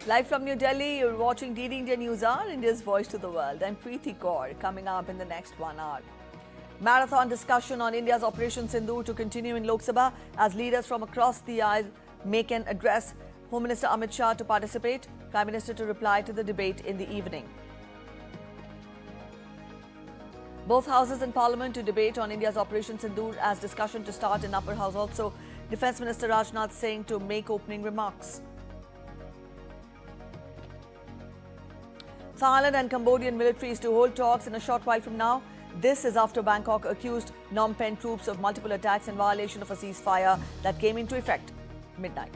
Live from New Delhi, you're watching DD India News Hour, India's voice to the world. I'm Preeti Kaur. Coming up in the next 1 hour. Marathon discussion on India's Operation Sindoor to continue in Lok Sabha as leaders from across the aisle make an address. Home Minister Amit Shah to participate, Prime Minister to reply to the debate in the evening. Both houses in Parliament to debate on India's Operation Sindoor as discussion to start in Upper House also. Defence Minister Rajnath Singh to make opening remarks. Thailand and Cambodian militaries to hold talks in a short while from now. This is after Bangkok accused Phnom Penh troops of multiple attacks in violation of a ceasefire that came into effect midnight.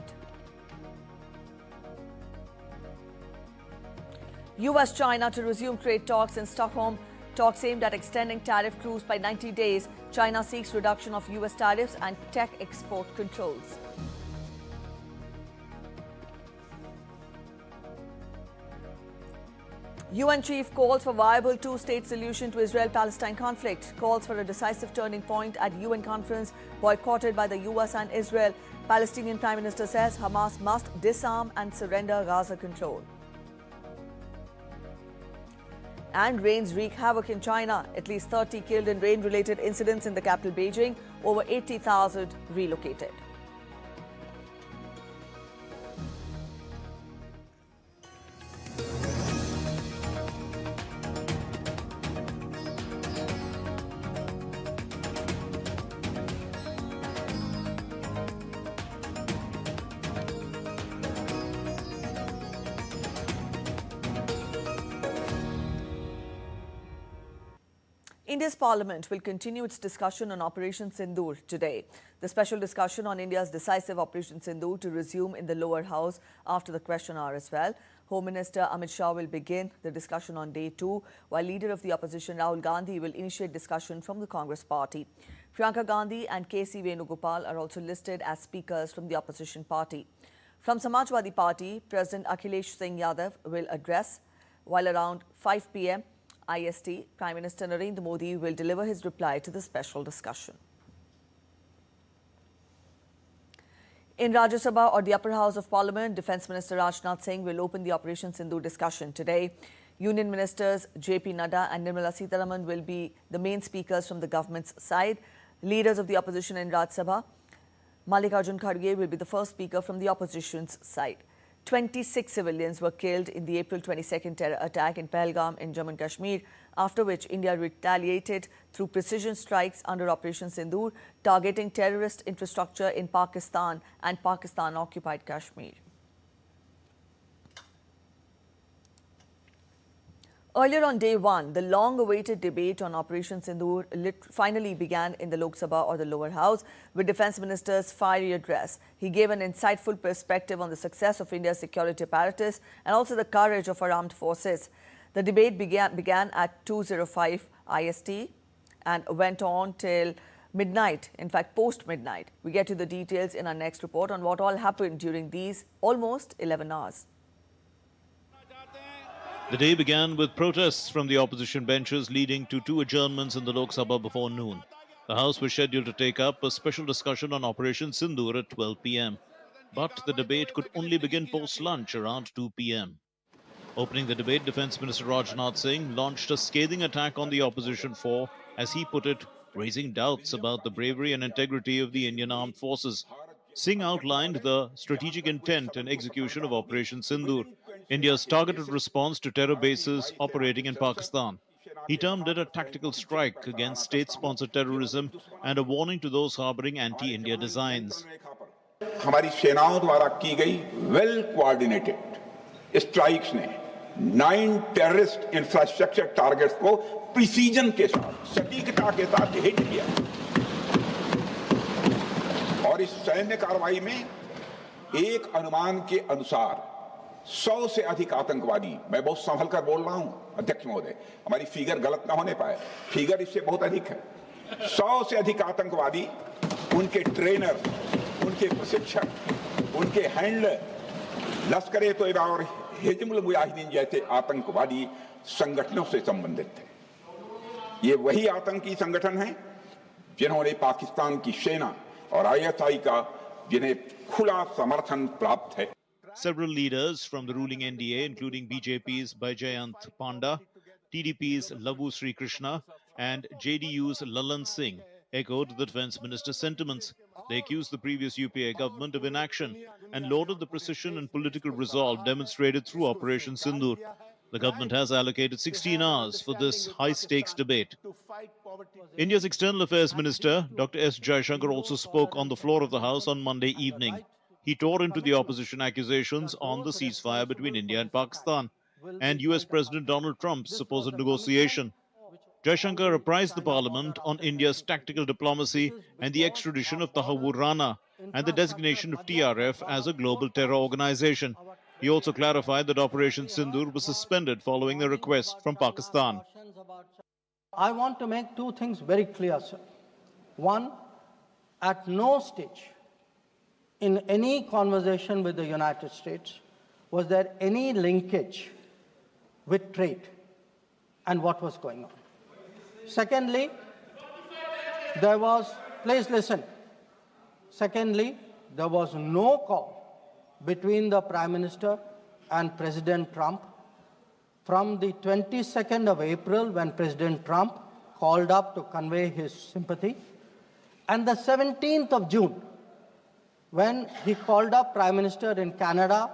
U.S China to resume trade talks in Stockholm. Talks aimed at extending tariff truce by 90 days. China seeks reduction of U.S tariffs and tech export controls. UN chief calls for viable two-state solution to Israel-Palestine conflict. Calls for a decisive turning point at UN conference boycotted by the US and Israel. Palestinian Prime Minister says Hamas must disarm and surrender Gaza control. And rains wreak havoc in China. At least 30 killed in rain-related incidents in the capital Beijing. Over 80,000 relocated. India's Parliament will continue its discussion on Operation Sindoor today. The special discussion on India's decisive Operation Sindoor to resume in the lower house after the question hour as well. Home Minister Amit Shah will begin the discussion on day 2, while Leader of the Opposition Rahul Gandhi will initiate discussion from the Congress Party. Priyanka Gandhi and K.C. Venugopal are also listed as speakers from the opposition party. From Samajwadi Party, President Akhilesh Singh Yadav will address, while around 5 p.m. IST, Prime Minister Narendra Modi will deliver his reply to the special discussion. In Rajya Sabha or the Upper House of Parliament, Defence Minister Rajnath Singh will open the Operation Sindoor discussion today. Union Ministers J.P. Nadda and Nirmala Sitharaman will be the main speakers from the government's side. Leaders of the opposition in Rajya Sabha, Mallikarjun Kharge will be the first speaker from the opposition's side. 26 civilians were killed in the April 22nd terror attack in Pahalgam in Jammu and Kashmir, after which India retaliated through precision strikes under Operation Sindoor, targeting terrorist infrastructure in Pakistan and Pakistan-occupied Kashmir. Earlier on day 1, the long-awaited debate on Operation Sindoor finally began in the Lok Sabha or the lower house with Defence Minister's fiery address. He gave an insightful perspective on the success of India's security apparatus and also the courage of our armed forces. The debate began at 2:05 IST and went on till midnight, in fact post-midnight. We get to the details in our next report on what all happened during these almost 11 hours. The day began with protests from the opposition benches leading to 2 adjournments in the Lok Sabha before noon. The House was scheduled to take up a special discussion on Operation Sindoor at 12 p.m. But the debate could only begin post-lunch around 2 p.m. Opening the debate, Defence Minister Rajnath Singh launched a scathing attack on the opposition for, as he put it, raising doubts about the bravery and integrity of the Indian Armed Forces. Singh outlined the strategic intent and execution of Operation Sindoor, India's targeted response to terror bases operating in Pakistan. He termed it a tactical strike against state-sponsored terrorism and a warning to those harboring anti-India designs. हमारी सेनाओं द्वारा की गई well coordinated strikes ने 9 terrorist infrastructure targets को precision के साथ सटीकता के साथ हिट किया और इस सैन्य कार्रवाई में एक अनुमान के अनुसार 100 से अधिक आतंकवादी, मैं बहुत संभल कर बोल रहा हूं अध्यक्ष महोदय, हमारी फिगर गलत ना होने पाए, फिगर इससे बहुत अधिक है, 100 से अधिक आतंकवादी, उनके ट्रेनर, उनके प्रशिक्षक, उनके हैंडलर, लश्कर-ए-तोयबा और हिजबुल मुजाहिदीन जैसे आतंकवादी संगठनों से संबंधित थे। ये वही आतंकी संगठन हैं जिन्होंने पाकिस्तान की सेना और आईएसआई का जिन्हें खुला समर्थन प्राप्त है। Several leaders from the ruling NDA, including BJP's Bajayant Panda, TDP's Lavu Sri Krishna, and JDU's Lalan Singh, echoed the defense minister's sentiments. They accused the previous UPA government of inaction and lauded the precision and political resolve demonstrated through Operation Sindoor. The government has allocated 16 hours for this high-stakes debate. India's External Affairs Minister, Dr. S. Jaishankar, also spoke on the floor of the House on Monday evening. He tore into the opposition accusations on the ceasefire between India and Pakistan and US President Donald Trump's supposed negotiation. Jaishankar apprised the parliament on India's tactical diplomacy and the extradition of Tahawur Rana and the designation of TRF as a global terror organization. He also clarified that Operation Sindoor was suspended following a request from Pakistan. I want to make two things very clear, sir. One, at no stage in any conversation with the United States was there any linkage with trade and what was going on. Secondly, please listen. Secondly, there was no call between the Prime Minister and President Trump from the 22nd of April, when President Trump called up to convey his sympathy, and the 17th of June, when he called up Prime Minister in Canada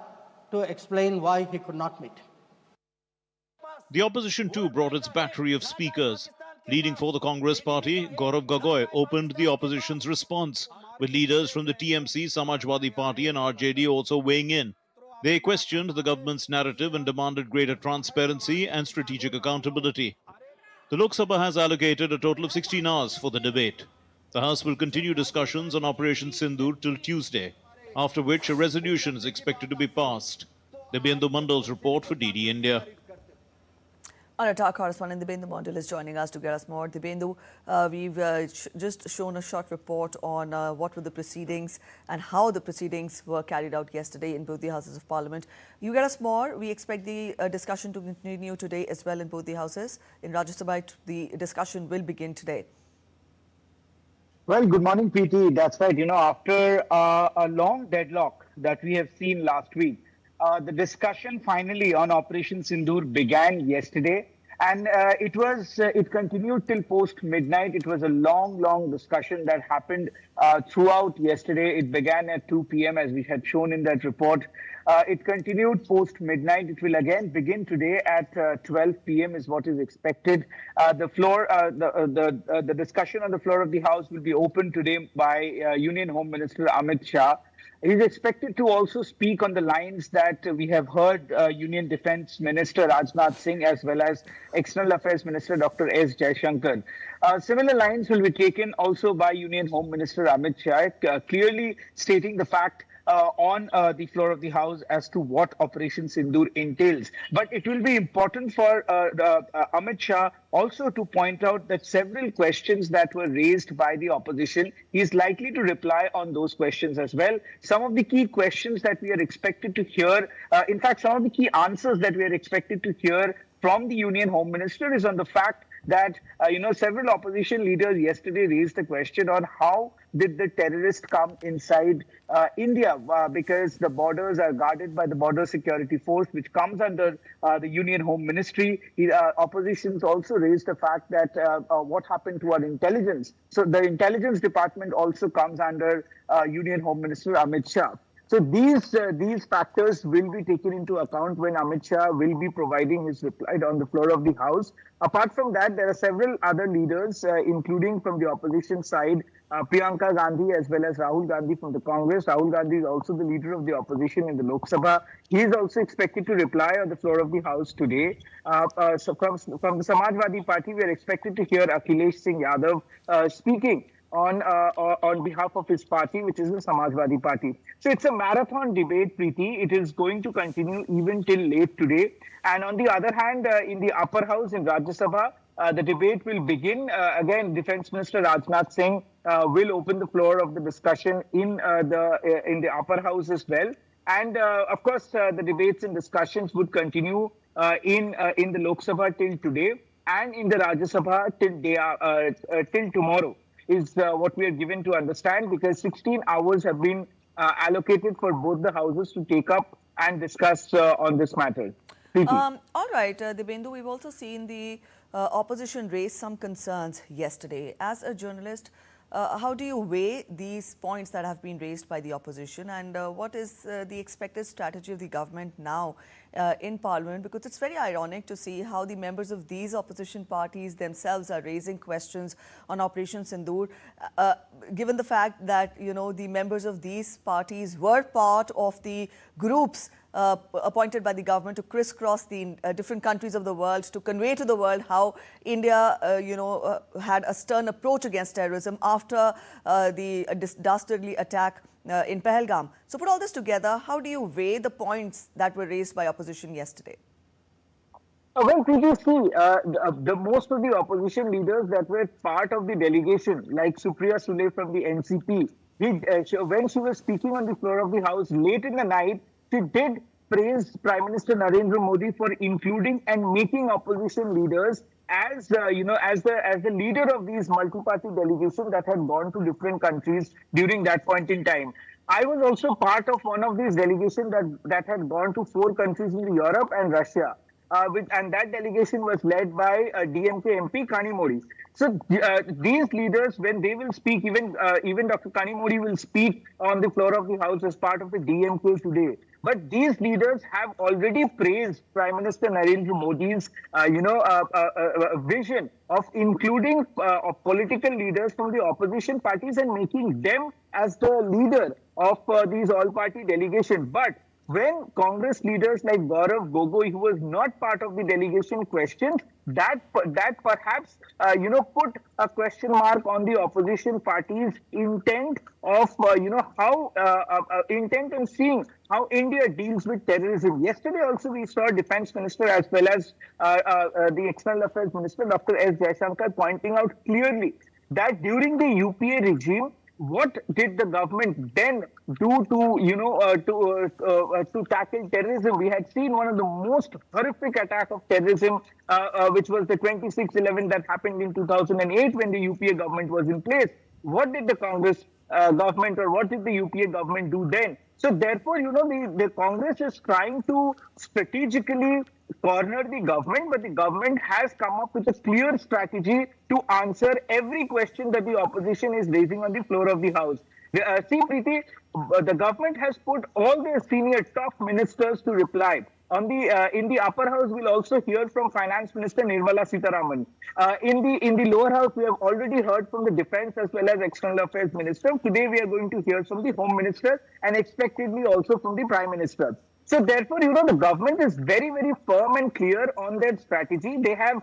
to explain why he could not meet. The opposition too brought its battery of speakers. Leading for the Congress party, Gaurav Gogoi opened the opposition's response, with leaders from the TMC, Samajwadi Party and RJD also weighing in. They questioned the government's narrative and demanded greater transparency and strategic accountability. The Lok Sabha has allocated a total of 16 hours for the debate. The House will continue discussions on Operation Sindoor till Tuesday, after which a resolution is expected to be passed. Debyendu Mandal's report for DD India. Our attack correspondent Debyendu Mandal is joining us to get us more. Debyendu, we've just shown a short report on what were the proceedings and how the proceedings were carried out yesterday in both the Houses of Parliament. You get us more. We expect the discussion to continue today as well in both the Houses. In Rajya Sabha, the discussion will begin today. Well, good morning, PT. That's right. After a long deadlock that we have seen last week, the discussion finally on Operation Sindoor began yesterday, and it continued till post midnight. It was a long discussion that happened throughout yesterday. It began at 2 p.m. as we had shown in that report. It continued post midnight. It will again begin today at 12 p.m. is what is expected. The discussion on the floor of the House will be opened today by Union Home Minister Amit Shah. He is expected to also speak on the lines that we have heard Union Defence Minister Rajnath Singh as well as External Affairs Minister Dr. S. Jaishankar. Similar lines will be taken also by Union Home Minister Amit Shah, clearly stating the fact on the floor of the House as to what Operation Sindoor entails. But it will be important for Amit Shah also to point out that several questions that were raised by the opposition, he is likely to reply on those questions as well. Some of the key questions that we are expected to hear, in fact, some of the key answers that we are expected to hear from the Union Home Minister is on the fact that, several opposition leaders yesterday raised the question on how did the terrorists come inside India, because the borders are guarded by the Border Security Force, which comes under the Union Home Ministry. Oppositions also raised the fact that what happened to our intelligence. So the intelligence department also comes under Union Home Minister Amit Shah. So these factors will be taken into account when Amit Shah will be providing his reply on the floor of the House. Apart from that, there are several other leaders, including from the opposition side, Priyanka Gandhi as well as Rahul Gandhi from the Congress. Rahul Gandhi is also the leader of the opposition in the Lok Sabha. He is also expected to reply on the floor of the House today. So from the Samajwadi Party, we are expected to hear Akhilesh Singh Yadav speaking on behalf of his party, which is the Samajwadi Party. So it's a marathon debate, Preeti. It is going to continue even till late today. And on the other hand, in the upper house in Rajya Sabha, the debate will begin. Again, Defence Minister Rajnath Singh will open the floor of the discussion in the upper house as well. And of course, the debates and discussions would continue in the Lok Sabha till today, and in the Rajya Sabha till tomorrow, is what we are given to understand, because 16 hours have been allocated for both the houses to take up and discuss on this matter. All right, Dibyendu, we've also seen the opposition raise some concerns yesterday. As a journalist, how do you weigh these points that have been raised by the opposition, and what is the expected strategy of the government now in Parliament? Because it's very ironic to see how the members of these opposition parties themselves are raising questions on Operation Sindoor, given the fact that, you know, the members of these parties were part of the groups appointed by the government to crisscross the different countries of the world to convey to the world how India, had a stern approach against terrorism after the dastardly attack in Pahalgam. So put all this together, how do you weigh the points that were raised by opposition yesterday? Well, previously, the most of the opposition leaders that were part of the delegation, like Supriya Sule from the NCP, when she was speaking on the floor of the House late in the night, she did praise Prime Minister Narendra Modi for including and making opposition leaders as the leader of these multi-party delegation that had gone to different countries during that point in time. I was also part of one of these delegations that had gone to 4 countries in Europe and Russia. And that delegation was led by DMK MP Kanimori. So these leaders, when they will speak, even Dr. Kanimori will speak on the floor of the House as part of the DMK today. But these leaders have already praised Prime Minister Narendra Modi's, vision of including political leaders from the opposition parties and making them as the leader of these all-party delegation. But when Congress leaders like Gaurav Gogoi, who was not part of the delegation, questioned, that perhaps put a question mark on the opposition party's intent of intent in seeing how India deals with terrorism. Yesterday also we saw Defence Minister as well as the External Affairs Minister Dr. S. Jaishankar pointing out clearly that during the UPA regime, what did the government then do to tackle terrorism? We had seen one of the most horrific attack of terrorism, which was the 26/11 that happened in 2008 when the UPA government was in place. What did the Congress government or what did the UPA government do then? So therefore, the Congress is trying to strategically corner the government, but the government has come up with a clear strategy to answer every question that the opposition is raising on the floor of the House. See, Preeti, the government has put all their senior top ministers to reply. In the upper house, we'll also hear from Finance Minister Nirmala Sitharaman. In the lower house, we have already heard from the Defence as well as External Affairs Minister. Today, we are going to hear from the Home Minister and expectedly also from the Prime Minister. So therefore, the government is very, very firm and clear on their strategy. They have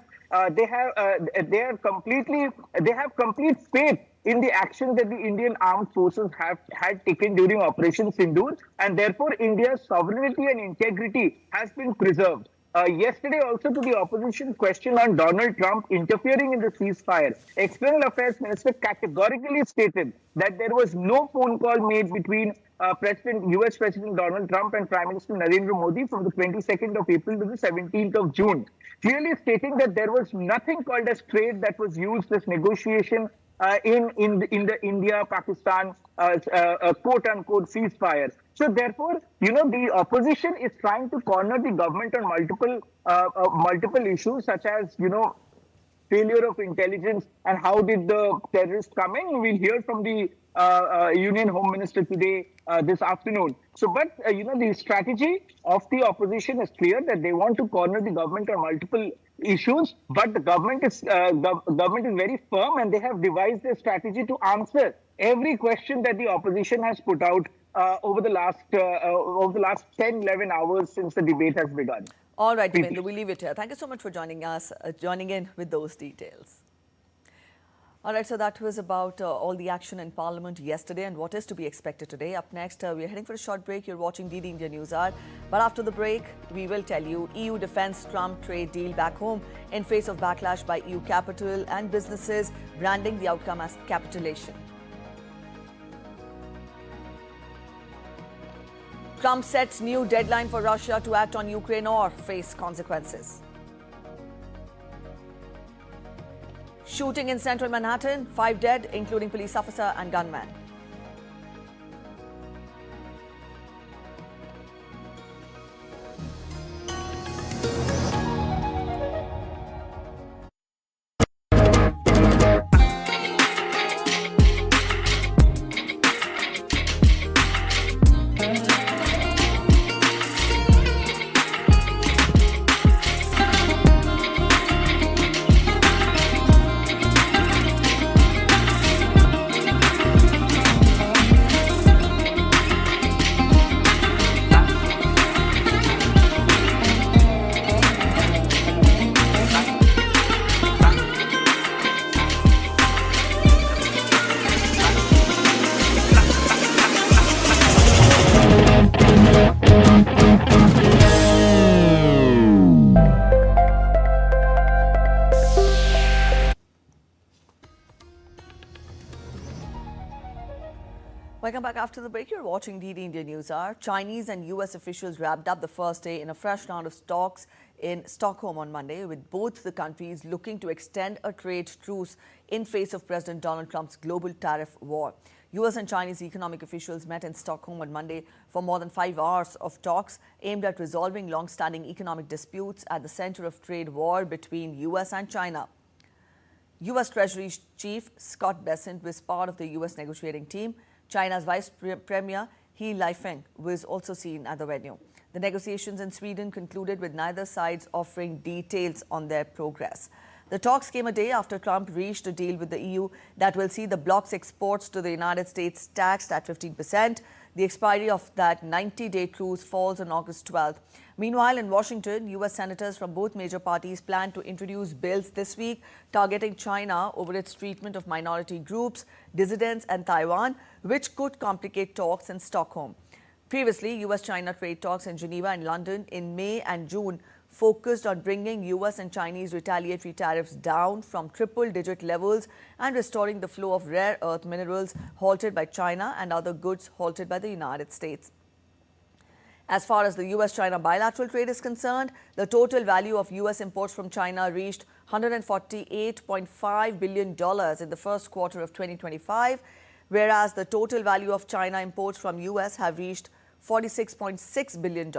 complete faith in the action that the Indian armed forces had taken during Operation Sindoor, and therefore India's sovereignty and integrity has been preserved. Yesterday also to the opposition question on Donald Trump interfering in the ceasefire, External Affairs Minister categorically stated that there was no phone call made between U.S. President Donald Trump and Prime Minister Narendra Modi from the 22nd of April to the 17th of June, clearly stating that there was nothing called as trade that was used as negotiation in the India-Pakistan quote-unquote ceasefire. So therefore, the opposition is trying to corner the government on multiple issues such as, failure of intelligence and how did the terrorists come in. We'll hear from the Union Home Minister today, this afternoon. So, but, the strategy of the opposition is clear that they want to corner the government on multiple issues, but the government is very firm and they have devised a strategy to answer every question that the opposition has put out over the last 10-11 hours since the debate has begun. All right, Dibyendu, we'll leave it here. Thank you so much for joining us, joining in with those details. All right, so that was about all the action in Parliament yesterday and what is to be expected today. Up next, we're heading for a short break. You're watching DD India News Hour. But after the break, we will tell you EU defence Trump trade deal back home in face of backlash by EU capital and businesses, branding the outcome as capitulation. Trump sets new deadline for Russia to act on Ukraine or face consequences. Shooting in central Manhattan, 5 dead, including police officer and gunman. back after the break. You're watching DD India News Hour. Chinese and U.S. officials wrapped up the first day in a fresh round of talks in Stockholm on Monday, with both the countries looking to extend a trade truce in face of President Donald Trump's global tariff war. U.S. and Chinese economic officials met in Stockholm on Monday for more than 5 hours of talks aimed at resolving long-standing economic disputes at the center of trade war between U.S. and China. U.S. Treasury Chief Scott Bessent was part of the U.S. negotiating team. China's Vice Premier He Lifeng was also seen at the venue. The negotiations in Sweden concluded with neither sides offering details on their progress. The talks came a day after Trump reached a deal with the EU that will see the bloc's exports to the United States taxed at 15%. The expiry of that 90-day truce falls on August 12th. Meanwhile, in Washington, U.S. senators from both major parties plan to introduce bills this week targeting China over its treatment of minority groups, dissidents and Taiwan, which could complicate talks in Stockholm. Previously, U.S.-China trade talks in Geneva and London in May and June focused on bringing U.S. and Chinese retaliatory tariffs down from triple-digit levels and restoring the flow of rare earth minerals halted by China and other goods halted by the United States. As far as the U.S.-China bilateral trade is concerned, the total value of U.S. imports from China reached $148.5 billion in the first quarter of 2025, whereas the total value of China imports from U.S. have reached $46.6 billion.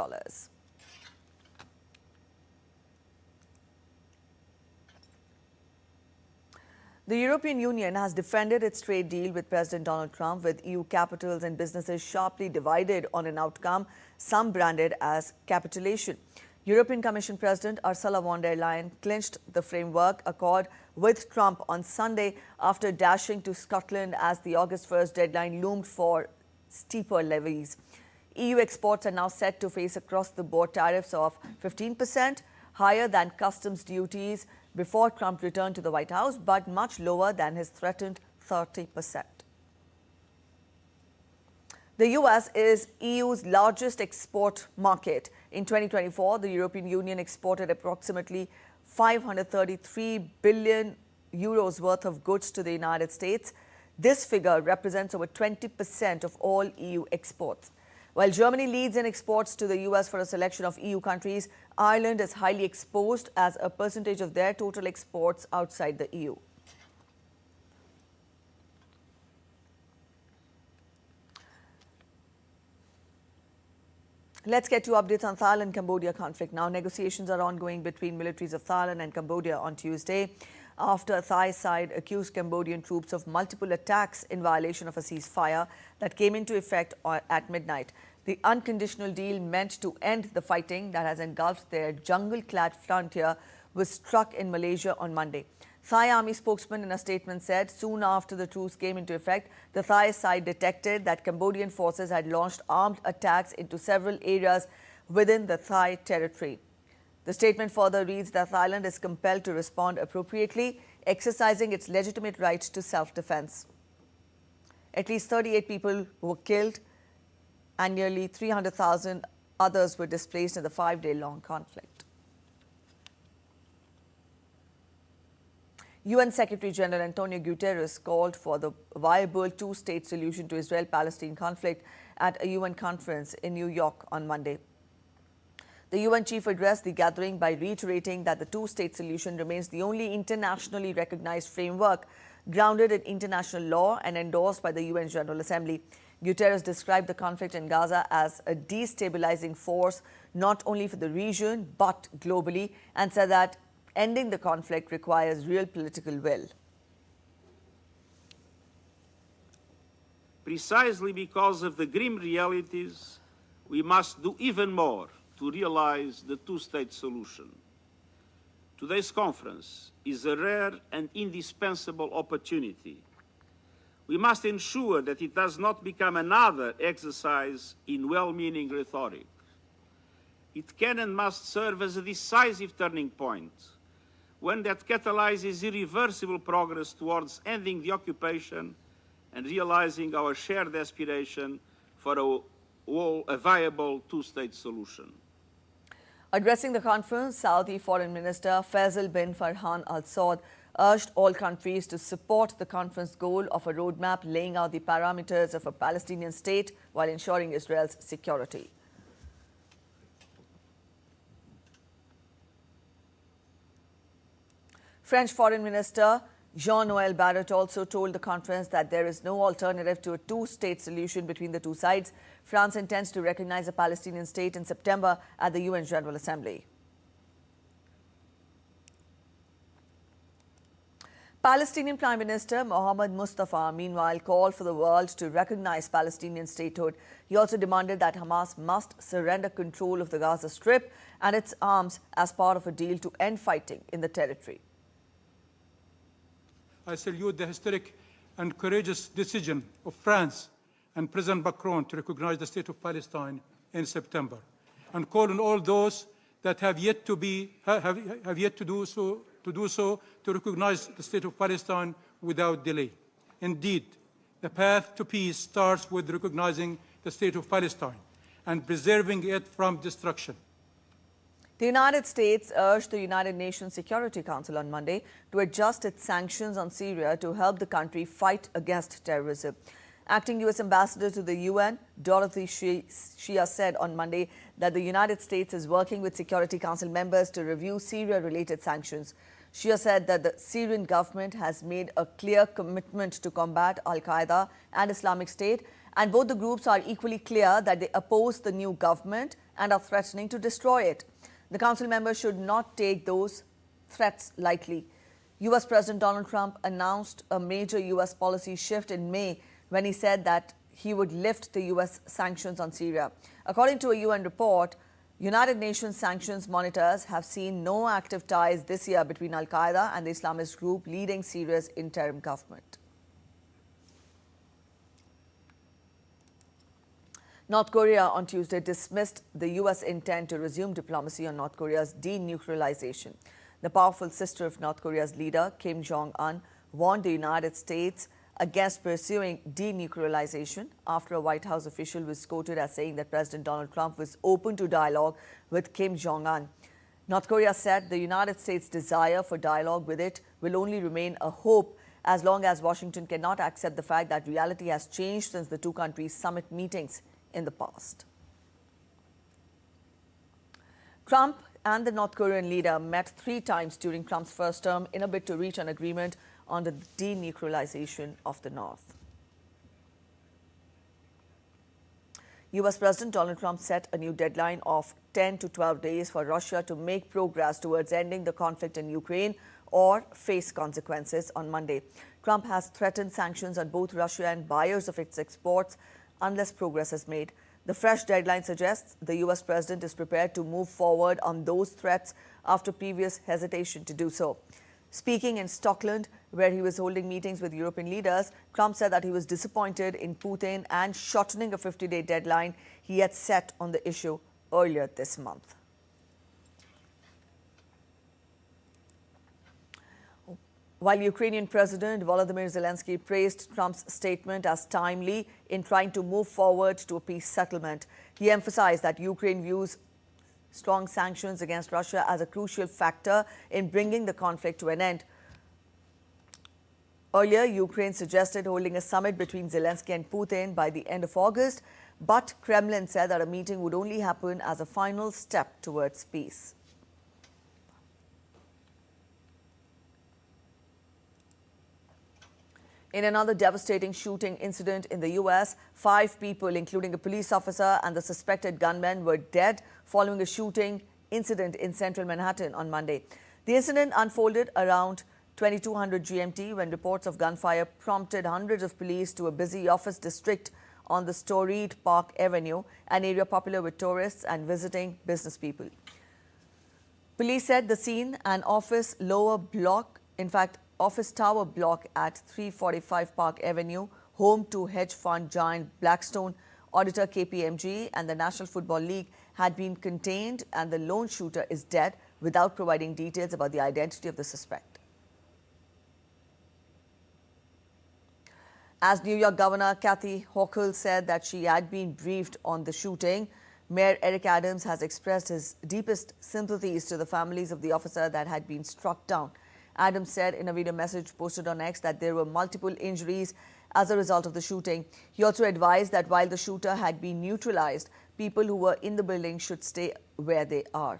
The European Union has defended its trade deal with President Donald Trump, with EU capitals and businesses sharply divided on an outcome some branded as capitulation. European Commission President Ursula von der Leyen clinched the framework accord with Trump on Sunday after dashing to Scotland as the August 1st deadline loomed for steeper levies. EU exports are now set to face across-the-board tariffs of 15%, higher than customs duties before Trump returned to the White House, but much lower than his threatened 30%. The U.S. is EU's largest export market. In 2024, the European Union exported approximately 533 billion euros worth of goods to the United States. This figure represents over 20% of all EU exports. While Germany leads in exports to the U.S. for a selection of EU countries, Ireland is highly exposed as a percentage of their total exports outside the EU. Let's get to updates on Thailand-Cambodia conflict. Now, negotiations are ongoing between militaries of Thailand and Cambodia on Tuesday, after Thai side accused Cambodian troops of multiple attacks in violation of a ceasefire that came into effect at midnight. The unconditional deal meant to end the fighting that has engulfed their jungle-clad frontier was struck in Malaysia on Monday. Thai army spokesman in a statement said soon after the truce came into effect, the Thai side detected that Cambodian forces had launched armed attacks into several areas within the Thai territory. The statement further reads that Thailand is compelled to respond appropriately, exercising its legitimate right to self-defense. At least 38 people were killed and nearly 300,000 others were displaced in the 5-day-long conflict. UN Secretary General Antonio Guterres called for the viable two-state solution to Israel-Palestine conflict at a UN conference in New York on Monday. The UN chief addressed the gathering by reiterating that the two-state solution remains the only internationally recognized framework grounded in international law and endorsed by the UN General Assembly. Guterres described the conflict in Gaza as a destabilizing force not only for the region but globally, and said that ending the conflict requires real political will. Precisely because of the grim realities, we must do even more to realize the two-state solution. Today's conference is a rare and indispensable opportunity. We must ensure that it does not become another exercise in well-meaning rhetoric. It can and must serve as a decisive turning point, one that catalyzes irreversible progress towards ending the occupation and realizing our shared aspiration for a viable two-state solution. Addressing the conference, Saudi Foreign Minister Faisal bin Farhan Al Saud urged all countries to support the conference goal of a roadmap laying out the parameters of a Palestinian state while ensuring Israel's security. French Foreign Minister Jean-Noël Barrot also told the conference that there is no alternative to a two-state solution between the two sides. France intends to recognize a Palestinian state in September at the UN General Assembly. Palestinian Prime Minister Mohammed Mustafa, meanwhile, called for the world to recognize Palestinian statehood. He also demanded that Hamas must surrender control of the Gaza Strip and its arms as part of a deal to end fighting in the territory. I salute the historic and courageous decision of France and President Macron to recognize the State of Palestine in September, and call on all those that have yet to do so to recognize the State of Palestine without delay. Indeed, the path to peace starts with recognizing the State of Palestine and preserving it from destruction. The United States urged the United Nations Security Council on Monday to adjust its sanctions on Syria to help the country fight against terrorism. Acting U.S. Ambassador to the UN, Dorothy Shia said on Monday that the United States is working with Security Council members to review Syria-related sanctions. Shia said that the Syrian government has made a clear commitment to combat Al-Qaeda and Islamic State, and both the groups are equally clear that they oppose the new government and are threatening to destroy it. The Council members should not take those threats lightly. U.S. President Donald Trump announced a major U.S. policy shift in May when he said that he would lift the U.S. sanctions on Syria. According to a UN report, United Nations sanctions monitors have seen no active ties this year between Al-Qaeda and the Islamist group leading Syria's interim government. North Korea on Tuesday dismissed the U.S. intent to resume diplomacy on North Korea's denuclearization. The powerful sister of North Korea's leader, Kim Jong-un, warned the United States against pursuing denuclearization after a White House official was quoted as saying that President Donald Trump was open to dialogue with Kim Jong-un. North Korea said the United States' desire for dialogue with it will only remain a hope as long as Washington cannot accept the fact that reality has changed since the two countries' summit meetings in the past. Trump and the North Korean leader met 3 times during Trump's first term in a bid to reach an agreement on the denuclearization of the North. U.S. President Donald Trump set a new deadline of 10 to 12 days for Russia to make progress towards ending the conflict in Ukraine or face consequences on Monday. Trump has threatened sanctions on both Russia and buyers of its exports unless progress is made. The fresh deadline suggests the U.S. president is prepared to move forward on those threats after previous hesitation to do so. Speaking in Stockholm, where he was holding meetings with European leaders, Trump said that he was disappointed in Putin and shortening a 50-day deadline he had set on the issue earlier this month. While Ukrainian President Volodymyr Zelensky praised Trump's statement as timely in trying to move forward to a peace settlement, he emphasized that Ukraine views strong sanctions against Russia as a crucial factor in bringing the conflict to an end. Earlier, Ukraine suggested holding a summit between Zelensky and Putin by the end of August, but Kremlin said that a meeting would only happen as a final step towards peace. In another devastating shooting incident in the U.S., 5 people, including a police officer and the suspected gunman, were dead following a shooting incident in central Manhattan on Monday. The incident unfolded around 2200 GMT when reports of gunfire prompted hundreds of police to a busy office district on the storied Park Avenue, an area popular with tourists and visiting business people. Police said the scene, an office lower block, in fact, office tower block at 345 Park Avenue, home to hedge fund giant Blackstone, auditor KPMG and the National Football League, had been contained, and the lone shooter is dead without providing details about the identity of the suspect. As New York Governor Kathy Hochul said that she had been briefed on the shooting, Mayor Eric Adams has expressed his deepest sympathies to the families of the officer that had been struck down. Adams said in a video message posted on X that there were multiple injuries as a result of the shooting. He also advised that while the shooter had been neutralized, people who were in the building should stay where they are.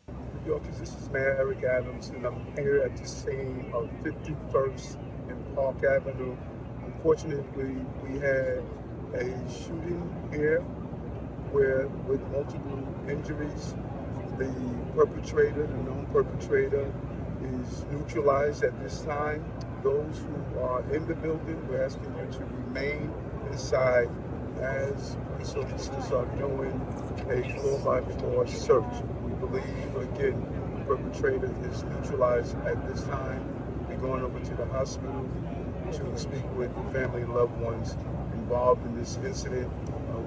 New Yorkers, this is Mayor Eric Adams, and I'm here at the scene of 51st and Park Avenue. Unfortunately, we had a shooting here with multiple injuries. The perpetrator, the known perpetrator, is neutralized at this time. Those who are in the building, we're asking you to remain inside as police officers are doing a floor-by-floor search. We believe, again, the perpetrator is neutralized at this time. We're going over to the hospital to speak with the family and loved ones involved in this incident.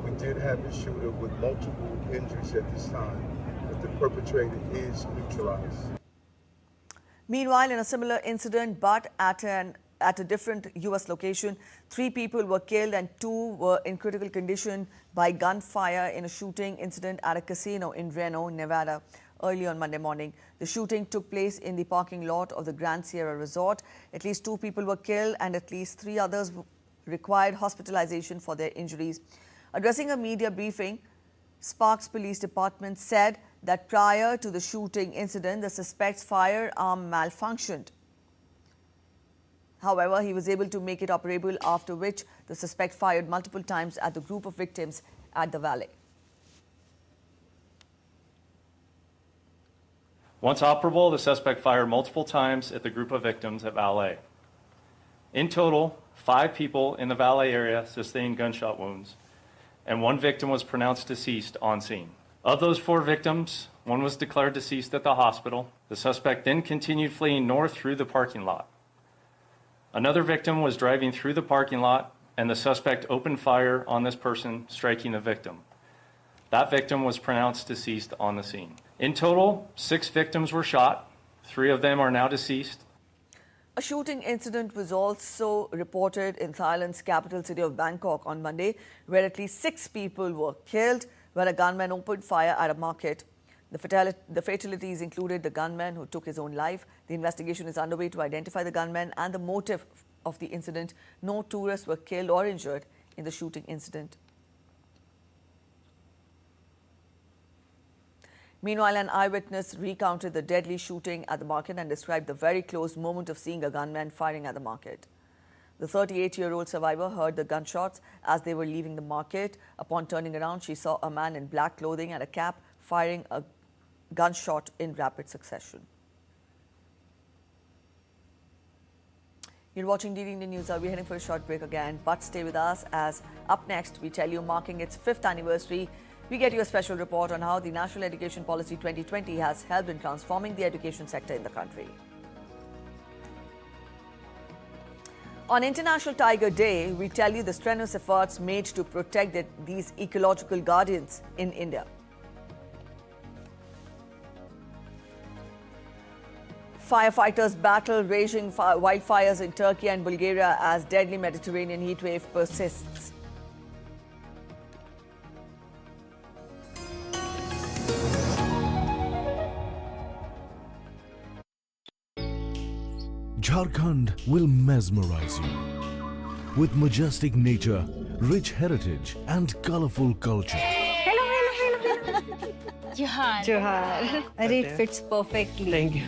We did have a shooter with multiple injuries at this time, but the perpetrator is neutralized. Meanwhile, in a similar incident, but at a different U.S. location, 3 people were killed and 2 were in critical condition by gunfire in a shooting incident at a casino in Reno, Nevada, early on Monday morning. The shooting took place in the parking lot of the Grand Sierra Resort. At least 2 people were killed and at least 3 others required hospitalization for their injuries. Addressing a media briefing, Sparks Police Department said that prior to the shooting incident, the suspect's firearm malfunctioned. However, he was able to make it operable, after which the suspect fired multiple times at the group of victims at the valet. Once operable, the suspect fired multiple times at the group of victims at valet. In total, 5 people in the valet area sustained gunshot wounds, and 1 victim was pronounced deceased on scene. Of those 4 victims, 1 was declared deceased at the hospital. The suspect then continued fleeing north through the parking lot. Another victim was driving through the parking lot, and the suspect opened fire on this person, striking the victim. That victim was pronounced deceased on the scene. In total, 6 victims were shot. 3 of them are now deceased. A shooting incident was also reported in Thailand's capital city of Bangkok on Monday, where at least 6 people were killed when a gunman opened fire at a market. The fatalities included the gunman who took his own life. The investigation is underway to identify the gunman and the motive of the incident. No tourists were killed or injured in the shooting incident. Meanwhile, an eyewitness recounted the deadly shooting at the market and described the very close moment of seeing a gunman firing at the market. The 38-year-old survivor heard the gunshots as they were leaving the market. Upon turning around, she saw a man in black clothing and a cap firing a gunshot in rapid succession. You're watching DD Indian News. We're heading for a short break again, but stay with us, as up next we tell you, marking its 5th anniversary, we get you a special report on how the National Education Policy 2020 has helped in transforming the education sector in the country. On International Tiger Day, we tell you the strenuous efforts made to protect these ecological guardians in India. Firefighters battle raging wildfires in Turkey and Bulgaria as deadly Mediterranean heatwave persists. Jharkhand will mesmerize you with majestic nature, rich heritage and colorful culture. Hello. Johar. It fits perfectly. Thank you.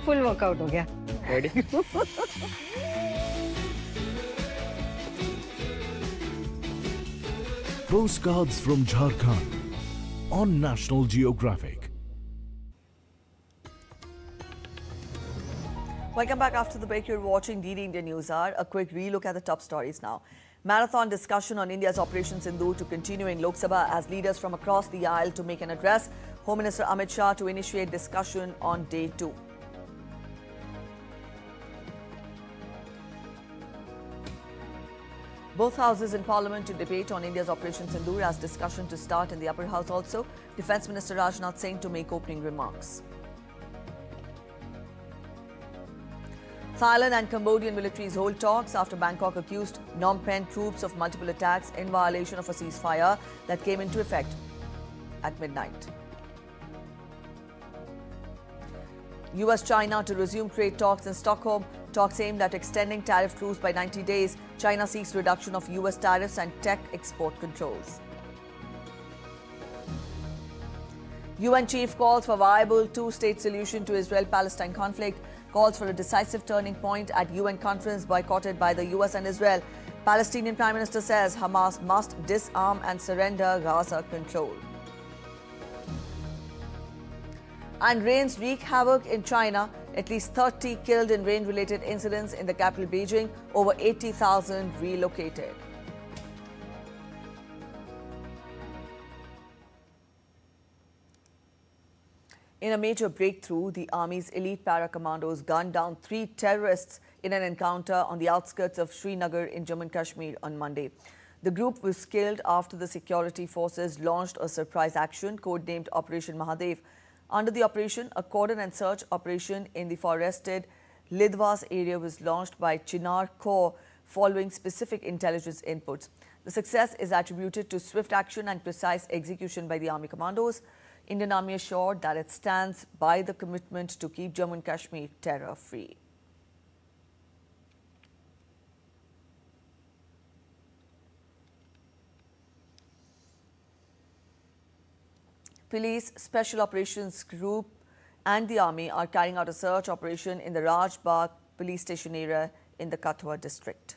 Full workout ho gaya. Ready? Postcards from Jharkhand on National Geographic. Welcome back. After the break, you're watching DD Indian News Hour. A quick relook at the top stories now. Marathon discussion on India's Operation Sindoor to continue in Lok Sabha as leaders from across the aisle to make an address. Home Minister Amit Shah to initiate discussion on day 2. Both houses in Parliament to debate on India's Operation Sindoor as discussion to start in the upper house also. Defence Minister Rajnath Singh to make opening remarks. Thailand and Cambodian militaries hold talks after Bangkok accused Phnom Penh troops of multiple attacks in violation of a ceasefire that came into effect. at midnight. U.S. China to resume trade talks in Stockholm. Talks aimed at extending tariff truce by 90 days. China seeks reduction of U.S. tariffs and tech export controls. UN chief calls for viable two-state solution to Israel-Palestine conflict. Calls for a decisive turning point at UN conference boycotted by the US and Israel. Palestinian Prime Minister says Hamas must disarm and surrender Gaza control. And rains wreak havoc in China. At least 30 killed in rain-related incidents in the capital Beijing. Over 80,000 relocated. In a major breakthrough, the Army's elite para-commandos gunned down 3 terrorists in an encounter on the outskirts of Srinagar in Jammu and Kashmir on Monday. The group was killed after the security forces launched a surprise action codenamed Operation Mahadev. Under the operation, a cordon and search operation in the forested Lidwas area was launched by Chinar Corps following specific intelligence inputs. The success is attributed to swift action and precise execution by the Army commandos. Indian Army assured that it stands by the commitment to keep Jammu and Kashmir terror-free. Police Special Operations Group and the Army are carrying out a search operation in the Rajbagh police station area in the Kathua district.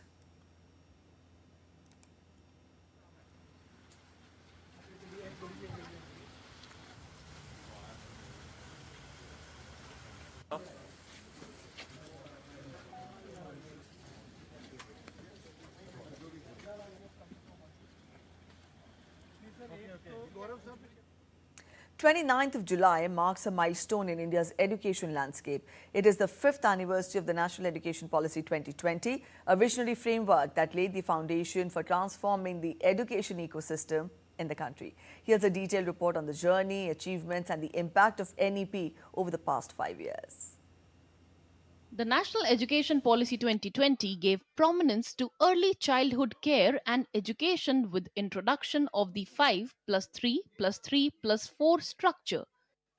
The 29th of July marks a milestone in India's education landscape. It is the 5th anniversary of the National Education Policy 2020, a visionary framework that laid the foundation for transforming the education ecosystem in the country. Here's a detailed report on the journey, achievements and the impact of NEP over the past 5 years. The National Education Policy 2020 gave prominence to early childhood care and education with introduction of the 5+3+3+4 structure,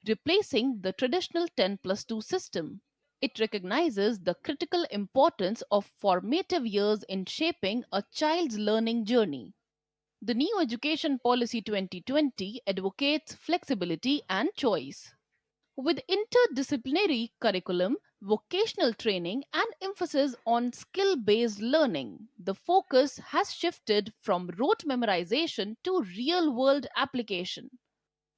replacing the traditional 10+2 system. It recognizes the critical importance of formative years in shaping a child's learning journey. The new Education Policy 2020 advocates flexibility and choice. With interdisciplinary curriculum, vocational training, and emphasis on skill-based learning, the focus has shifted from rote memorization to real-world application.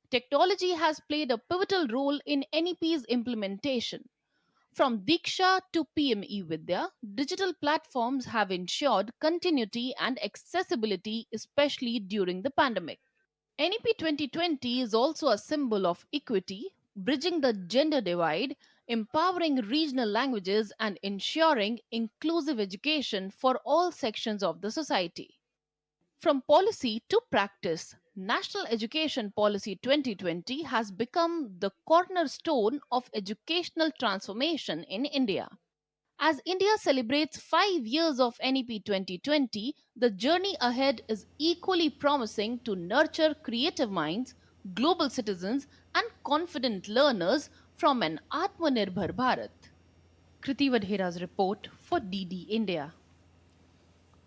Technology has played a pivotal role in NEP's implementation. From Diksha to PM-eVidya, digital platforms have ensured continuity and accessibility, especially during the pandemic. NEP 2020 is also a symbol of equity, bridging the gender divide, empowering regional languages, and ensuring inclusive education for all sections of the society. From policy to practice, National Education Policy 2020 has become the cornerstone of educational transformation in India. As India celebrates 5 years of NEP 2020, the journey ahead is equally promising to nurture creative minds, global citizens, and confident learners from an Atmanirbhar Bharat. Kriti Vadhera's report for DD India.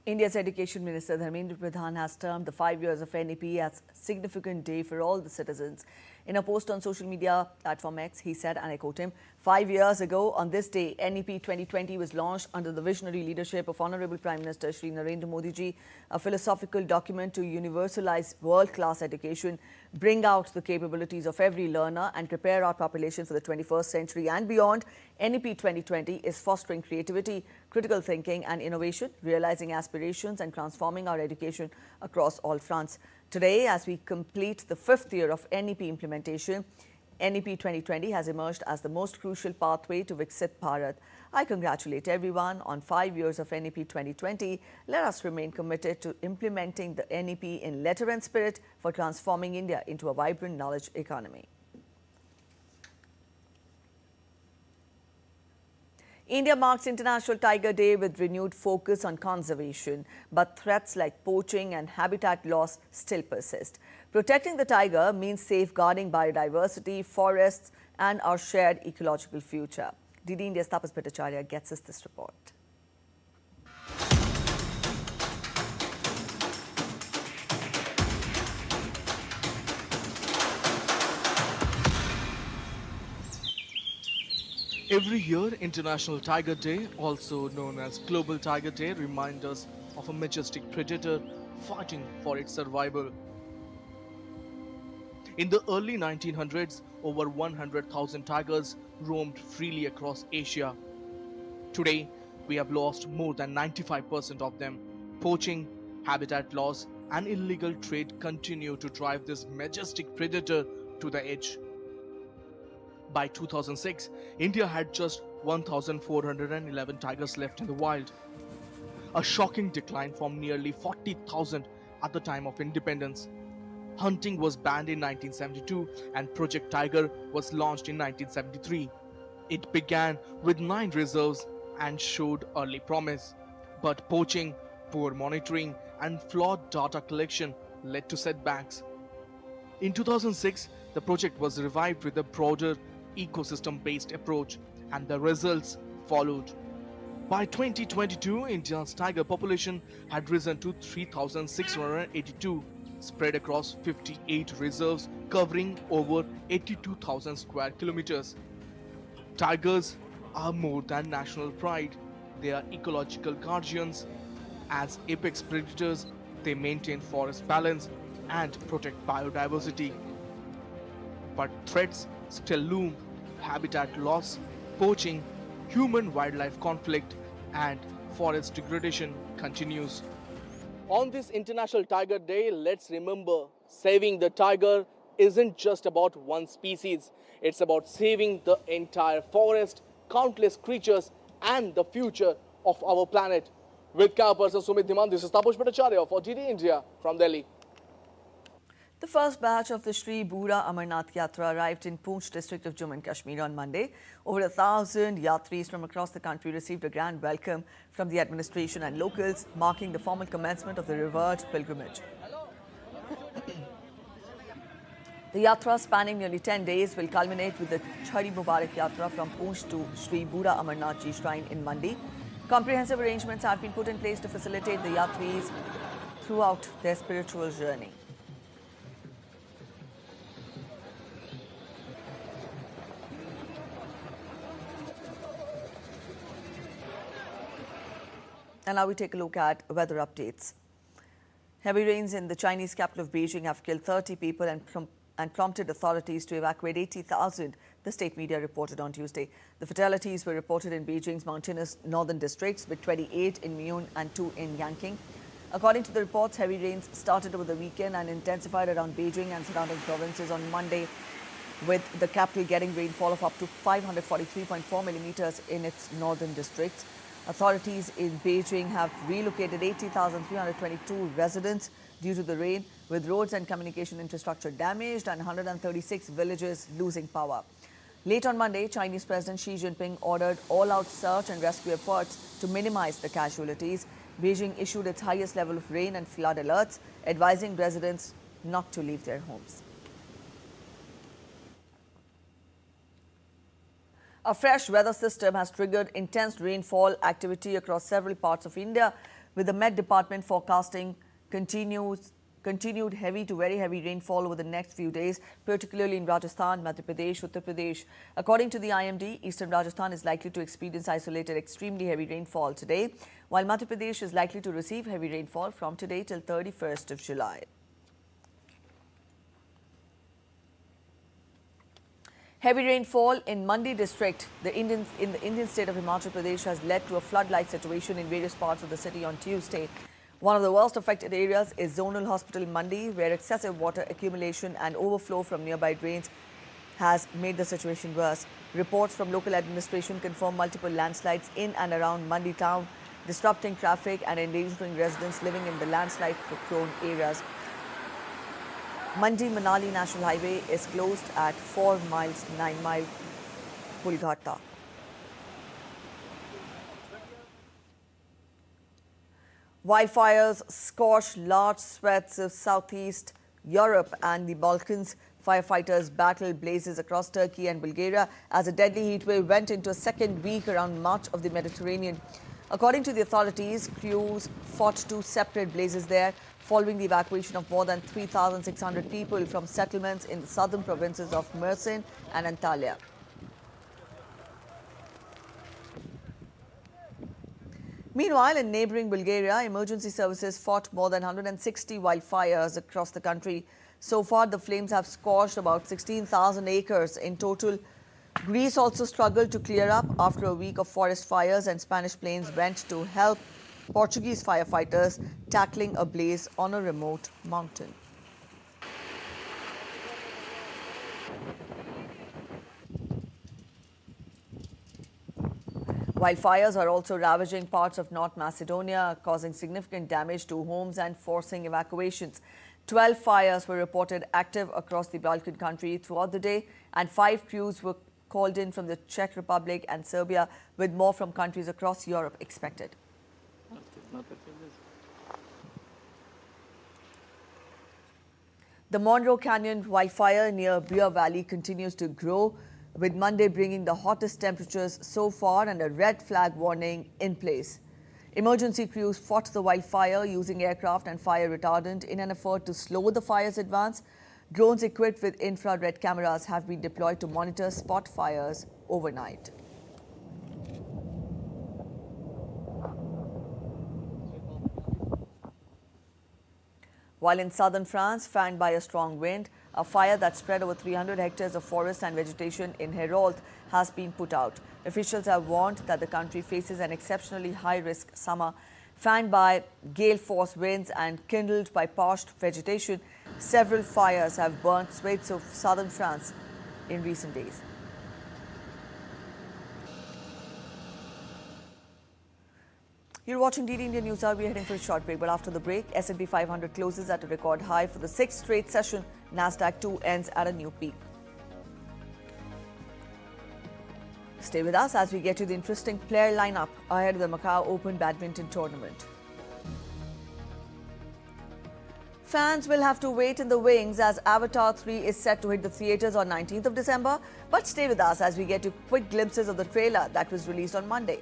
India's Education Minister Dharmendra Pradhan has termed the 5 years of NEP as a significant day for all the citizens. In a post on social media platform X, he said, and I quote him, 5 years ago on this day, NEP 2020 was launched under the visionary leadership of Honorable Prime Minister Shri Narendra Modi ji, a philosophical document to universalize world-class education, bring out the capabilities of every learner and prepare our population for the 21st century and beyond. NEP 2020 is fostering creativity, critical thinking and innovation, realizing aspirations and transforming our education across all fronts. Today, as we complete the 5th year of NEP implementation, NEP 2020 has emerged as the most crucial pathway to Viksit Bharat. I congratulate everyone on 5 years of NEP 2020. Let us remain committed to implementing the NEP in letter and spirit for transforming India into a vibrant knowledge economy. India marks International Tiger Day with renewed focus on conservation, but threats like poaching and habitat loss still persist. Protecting the tiger means safeguarding biodiversity, forests, and our shared ecological future. DD India's Tapas Bhattacharya gets us this report. Every year, International Tiger Day, also known as Global Tiger Day, reminds us of a majestic predator fighting for its survival. In the early 1900s, over 100,000 tigers roamed freely across Asia. Today, we have lost more than 95% of them. Poaching, habitat loss, and illegal trade continue to drive this majestic predator to the edge. By 2006, India had just 1,411 tigers left in the wild, a shocking decline from nearly 40,000 at the time of independence. Hunting was banned in 1972 and Project Tiger was launched in 1973. It began with 9 reserves and showed early promise. But poaching, poor monitoring, and flawed data collection led to setbacks. In 2006, the project was revived with a broader ecosystem-based approach, and the results followed. By 2022, India's tiger population had risen to 3,682, spread across 58 reserves covering over 82,000 square kilometers. Tigers are more than national pride. They are ecological guardians. As apex predators, they maintain forest balance and protect biodiversity. But threats still loom: habitat loss, poaching, human-wildlife conflict, and forest degradation continues. On this International Tiger Day, let's remember, saving the tiger isn't just about one species. It's about saving the entire forest, countless creatures, and the future of our planet. With camera person Sumit Dhiman, this is Tapush Bhattacharya for DD India from Delhi. The first batch of the Sri Bura Amarnath Yatra arrived in Poonch district of Jammu and Kashmir on Monday. Over 1,000 yatris from across the country received a grand welcome from the administration and locals, marking the formal commencement of the revered pilgrimage. The yatra, spanning nearly 10 days, will culminate with the Chhari Mubarak Yatra from Poonch to Sri Bura Amarnath Ji Shrine in Mandi. Comprehensive arrangements have been put in place to facilitate the yatris throughout their spiritual journey. And now we take a look at weather updates. Heavy rains in the Chinese capital of Beijing have killed 30 people and prompted authorities to evacuate 80,000, the state media reported on Tuesday. The fatalities were reported in Beijing's mountainous northern districts, with 28 in Muyun and 2 in Yanqing. According to the reports, heavy rains started over the weekend and intensified around Beijing and surrounding provinces on Monday, with the capital getting rainfall of up to 543.4 millimeters in its northern districts. Authorities in Beijing have relocated 80,322 residents due to the rain, with roads and communication infrastructure damaged and 136 villages losing power. Late on Monday, Chinese President Xi Jinping ordered all-out search and rescue efforts to minimize the casualties. Beijing issued its highest level of rain and flood alerts, advising residents not to leave their homes. A fresh weather system has triggered intense rainfall activity across several parts of India, with the Met Department forecasting continued heavy to very heavy rainfall over the next few days, particularly in Rajasthan, Madhya Pradesh, Uttar Pradesh. According to the IMD, eastern Rajasthan is likely to experience isolated extremely heavy rainfall today, while Madhya Pradesh is likely to receive heavy rainfall from today till 31st of July. Heavy rainfall in Mandi district in the Indian state of Himachal Pradesh has led to a flood-like situation in various parts of the city on Tuesday. One of the worst affected areas is Zonal Hospital Mandi, where excessive water accumulation and overflow from nearby drains has made the situation worse. Reports from local administration confirm multiple landslides in and around Mandi town, disrupting traffic and endangering residents living in the landslide-prone areas. Mandi-Manali National Highway is closed at 4 miles 9 mile Pulghata. Wildfires scorch large swaths of southeast Europe and the Balkans. Firefighters battled blazes across Turkey and Bulgaria as a deadly heatwave went into a second week around much of the Mediterranean. According to the authorities, crews fought two separate blazes there following the evacuation of more than 3,600 people from settlements in the southern provinces of Mersin and Antalya. Meanwhile, in neighboring Bulgaria, emergency services fought more than 160 wildfires across the country. So far, the flames have scorched about 16,000 acres in total. Greece also struggled to clear up after a week of forest fires, and Spanish planes went to help Portuguese firefighters tackling a blaze on a remote mountain. Wildfires are also ravaging parts of North Macedonia, causing significant damage to homes and forcing evacuations. 12 fires were reported active across the Balkan country throughout the day, and 5 crews were called in from the Czech Republic and Serbia, with more from countries across Europe expected. The Monroe Canyon wildfire near Bear Valley continues to grow, with Monday bringing the hottest temperatures so far and a red flag warning in place. Emergency crews fought the wildfire using aircraft and fire retardant in an effort to slow the fire's advance. Drones equipped with infrared cameras have been deployed to monitor spot fires overnight. While in southern France, fanned by a strong wind, a fire that spread over 300 hectares of forest and vegetation in Hérault has been put out. Officials have warned that the country faces an exceptionally high-risk summer. Fanned by gale-force winds and kindled by parched vegetation, several fires have burnt swathes of southern France in recent days. You're watching DD India News Hour. We're heading for a short break, but after the break, S&P 500 closes at a record high for the 6th straight session. Nasdaq 2 ends at a new peak. Stay with us as we get to the interesting player lineup ahead of the Macau Open Badminton Tournament. Fans will have to wait in the wings as Avatar 3 is set to hit the theatres on 19th of December. But stay with us as we get to quick glimpses of the trailer that was released on Monday.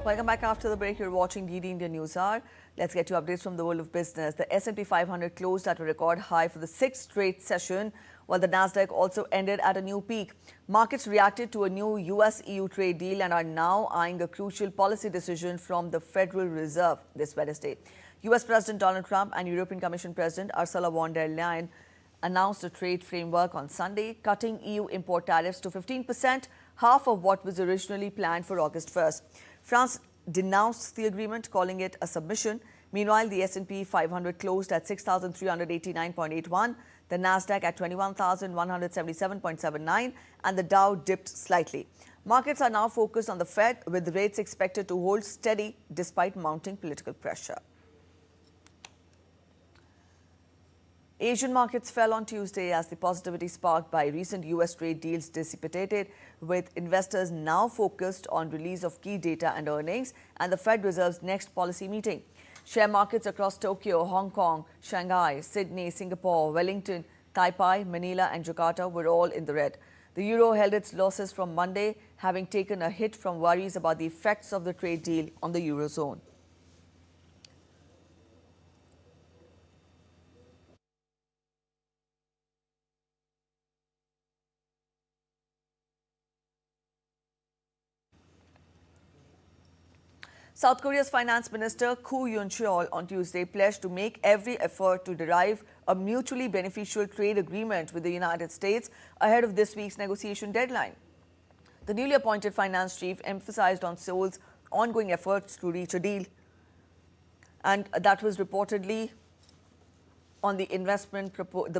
Welcome back after the break. You're watching DD India News Hour. Let's get to updates from the world of business. The S&P 500 closed at a record high for the 6th straight session, while the Nasdaq also ended at a new peak. Markets reacted to a new US-EU trade deal and are now eyeing a crucial policy decision from the Federal Reserve this Wednesday. US President Donald Trump and European Commission President Ursula von der Leyen announced a trade framework on Sunday, cutting EU import tariffs to 15%, half of what was originally planned for August 1st. France denounced the agreement, calling it a submission. Meanwhile, the S&P 500 closed at 6,389.81, the Nasdaq at 21,177.79, and the Dow dipped slightly. Markets are now focused on the Fed, with rates expected to hold steady despite mounting political pressure. Asian markets fell on Tuesday as the positivity sparked by recent US trade deals dissipated, with investors now focused on release of key data and earnings and the Fed Reserve's next policy meeting. Share markets across Tokyo, Hong Kong, Shanghai, Sydney, Singapore, Wellington, Taipei, Manila and Jakarta were all in the red. The euro held its losses from Monday, having taken a hit from worries about the effects of the trade deal on the eurozone. South Korea's finance minister Koo Yoon-cheol on Tuesday pledged to make every effort to derive a mutually beneficial trade agreement with the United States ahead of this week's negotiation deadline. The newly appointed finance chief emphasized on Seoul's ongoing efforts to reach a deal, and that was reportedly on the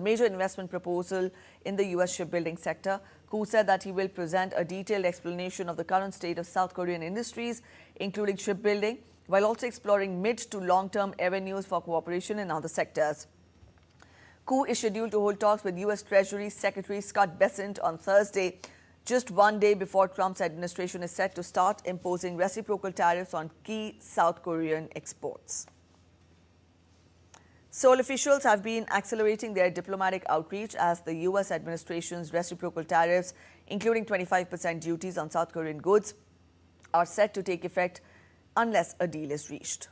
major investment proposal in the U.S. shipbuilding sector. Koo said that he will present a detailed explanation of the current state of South Korean industries, including shipbuilding, while also exploring mid to long-term avenues for cooperation in other sectors. Koo is scheduled to hold talks with U.S. Treasury Secretary Scott Bessent on Thursday, just one day before Trump's administration is set to start imposing reciprocal tariffs on key South Korean exports. Seoul officials have been accelerating their diplomatic outreach as the U.S. administration's reciprocal tariffs, including 25% duties on South Korean goods, are set to take effect unless a deal is reached.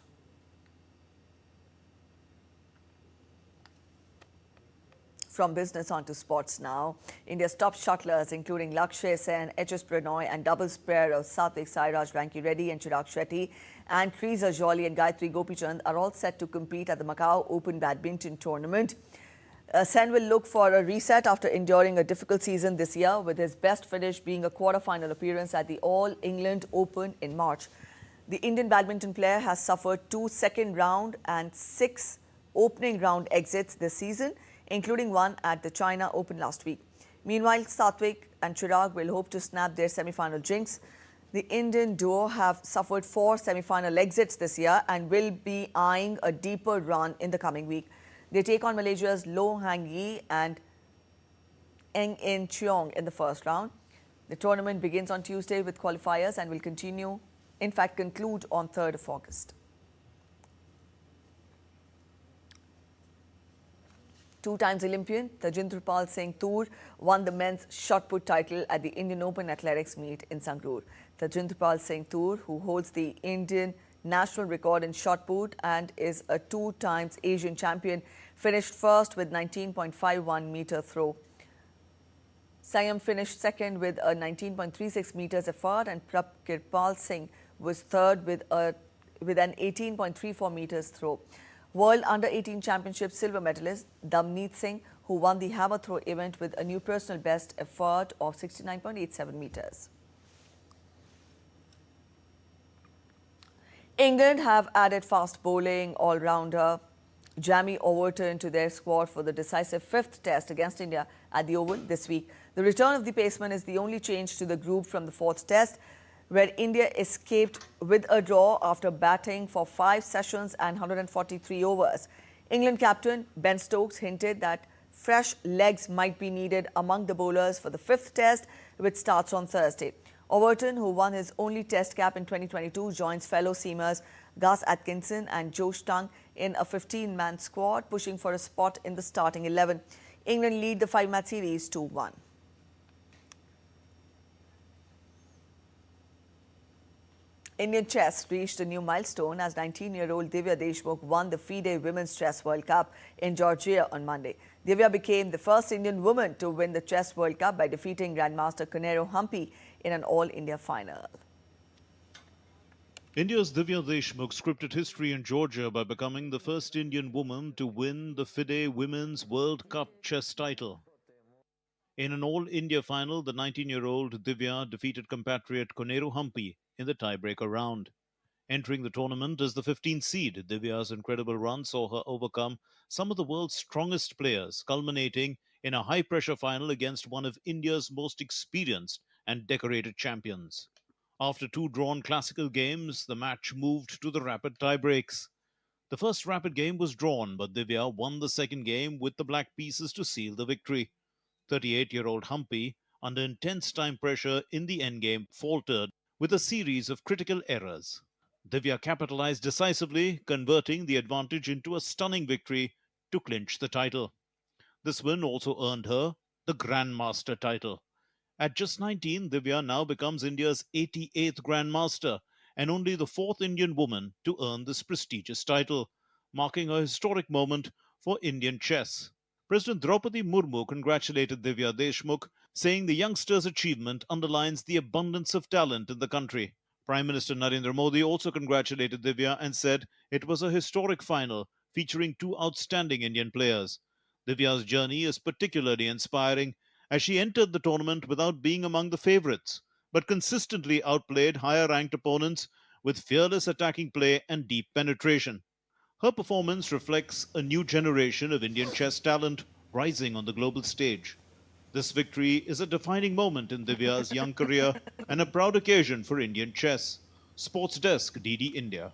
From business on to sports now. India's top shuttlers, including Lakshya Sen, HS Pranoy, and doubles pair of Satvik Sairaj Ranki Reddy and Chirag Shetty, and Teresa Jolie and Gayatri Gopichand are all set to compete at the Macau Open Badminton Tournament. Sen will look for a reset after enduring a difficult season this year, with his best finish being a quarter-final appearance at the All England Open in March. The Indian badminton player has suffered 2 second-round and 6 opening round exits this season, including one at the China Open last week. Meanwhile, Satvik and Chirag will hope to snap their semi-final jinx. The Indian duo have suffered 4 semi-final exits this year and will be eyeing a deeper run in the coming week. They take on Malaysia's Loh Hang Yi and Eng In Cheong in the first round. The tournament begins on Tuesday with qualifiers and will conclude on 3rd of August. 2-time Olympian Tajinder Singh Toor won the men's shot put title at the Indian Open Athletics meet in Sangrur. Tajinder Singh Toor, who holds the Indian national record in shot put and is a 2-time Asian champion, finished first with 19.51 meter throw. Sayam finished second with a 19.36 meters effort, and Kirpal Singh was third with an 18.34 meters throw. World Under-18 Championship silver medalist Damneet Singh, who won the hammer throw event with a new personal best effort of 69.87 meters. England have added fast bowling all-rounder Jamie Overton to their squad for the decisive 5th test against India at the Oval this week. The return of the paceman is the only change to the group from the 4th test, where India escaped with a draw after batting for 5 sessions and 143 overs. England captain Ben Stokes hinted that fresh legs might be needed among the bowlers for the 5th test, which starts on Thursday. Overton, who won his only test cap in 2022, joins fellow seamers Gus Atkinson and Josh Tongue in a 15-man squad, pushing for a spot in the starting 11. England lead the 5-match series 2-1. Indian chess reached a new milestone as 19-year-old Divya Deshmukh won the FIDE Women's Chess World Cup in Georgia on Monday. Divya became the first Indian woman to win the Chess World Cup by defeating Grandmaster Conero Humpy in an all-India final. India's Divya Deshmukh scripted history in Georgia by becoming the first Indian woman to win the FIDE Women's World Cup chess title. In an all-India final, the 19-year-old Divya defeated compatriot Conero Humpy in the tiebreaker round. Entering the tournament as the 15th seed, Divya's incredible run saw her overcome some of the world's strongest players, culminating in a high-pressure final against one of India's most experienced and decorated champions. After 2 drawn classical games, the match moved to the rapid tiebreaks. The first rapid game was drawn, but Divya won the second game with the black pieces to seal the victory. 38-year-old Humpy, under intense time pressure in the endgame, faltered with a series of critical errors. Divya capitalized decisively, converting the advantage into a stunning victory to clinch the title. This win also earned her the Grandmaster title. At just 19, Divya now becomes India's 88th Grandmaster and only the 4th Indian woman to earn this prestigious title, marking a historic moment for Indian chess. President Draupadi Murmu congratulated Divya Deshmukh, saying the youngster's achievement underlines the abundance of talent in the country. Prime Minister Narendra Modi also congratulated Divya and said it was a historic final featuring two outstanding Indian players. Divya's journey is particularly inspiring as she entered the tournament without being among the favourites, but consistently outplayed higher ranked opponents with fearless attacking play and deep penetration. Her performance reflects a new generation of Indian chess talent rising on the global stage. This victory is a defining moment in Divya's young career and a proud occasion for Indian chess. Sports Desk, DD India.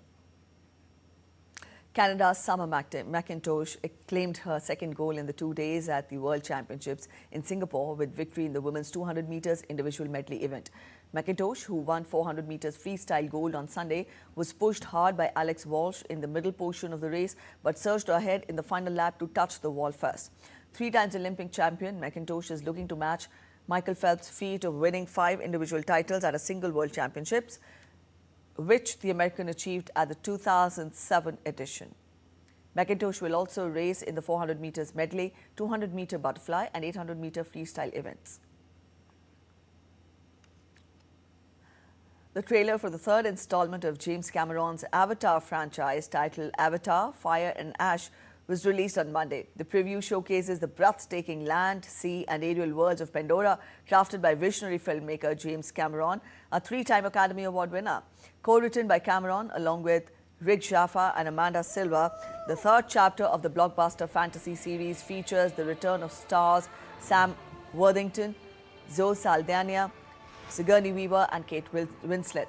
Canada's Summer McIntosh claimed her second gold in the 2 days at the World Championships in Singapore with victory in the women's 200 meters individual medley event. McIntosh, who won 400 meters freestyle gold on Sunday, was pushed hard by Alex Walsh in the middle portion of the race but surged ahead in the final lap to touch the wall first. 3 times Olympic champion, McIntosh is looking to match Michael Phelps' feat of winning 5 individual titles at a single World Championships, which the American achieved at the 2007 edition. McIntosh will also race in the 400 meters medley, 200 meter butterfly and 800 meter freestyle events. The trailer for the third installment of James Cameron's Avatar franchise, titled Avatar: Fire and Ash, was released on Monday. The preview showcases the breathtaking land, sea and aerial worlds of Pandora, crafted by visionary filmmaker James Cameron, a 3-time Academy Award winner. Co-written by Cameron along with Rick Jaffa and Amanda Silva, the third chapter of the blockbuster fantasy series features the return of stars Sam Worthington, Zoe Saldana, Sigourney Weaver and Kate Winslet.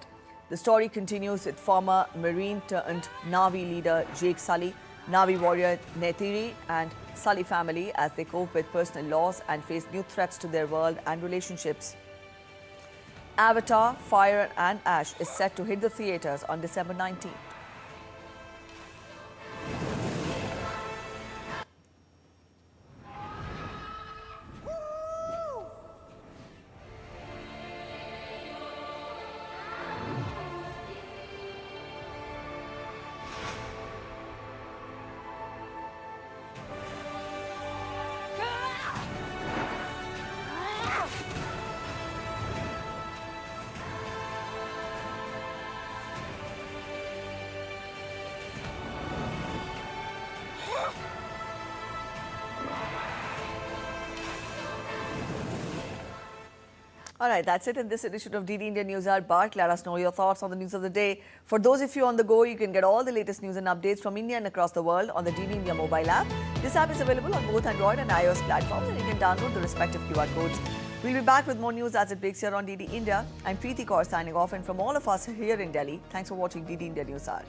The story continues with former Marine turned Na'vi leader Jake Sully, Na'vi warrior Neytiri and Sully family as they cope with personal loss and face new threats to their world and relationships. Avatar: Fire and Ash is set to hit the theatres on December 19th. All right, that's it in this edition of DD India News Hour. Bart, let us know your thoughts on the news of the day. For those of you on the go, you can get all the latest news and updates from India and across the world on the DD India mobile app. This app is available on both Android and iOS platforms, and you can download the respective QR codes. We'll be back with more news as it breaks here on DD India. I'm Preeti Kaur signing off, and from all of us here in Delhi, thanks for watching DD India News Hour.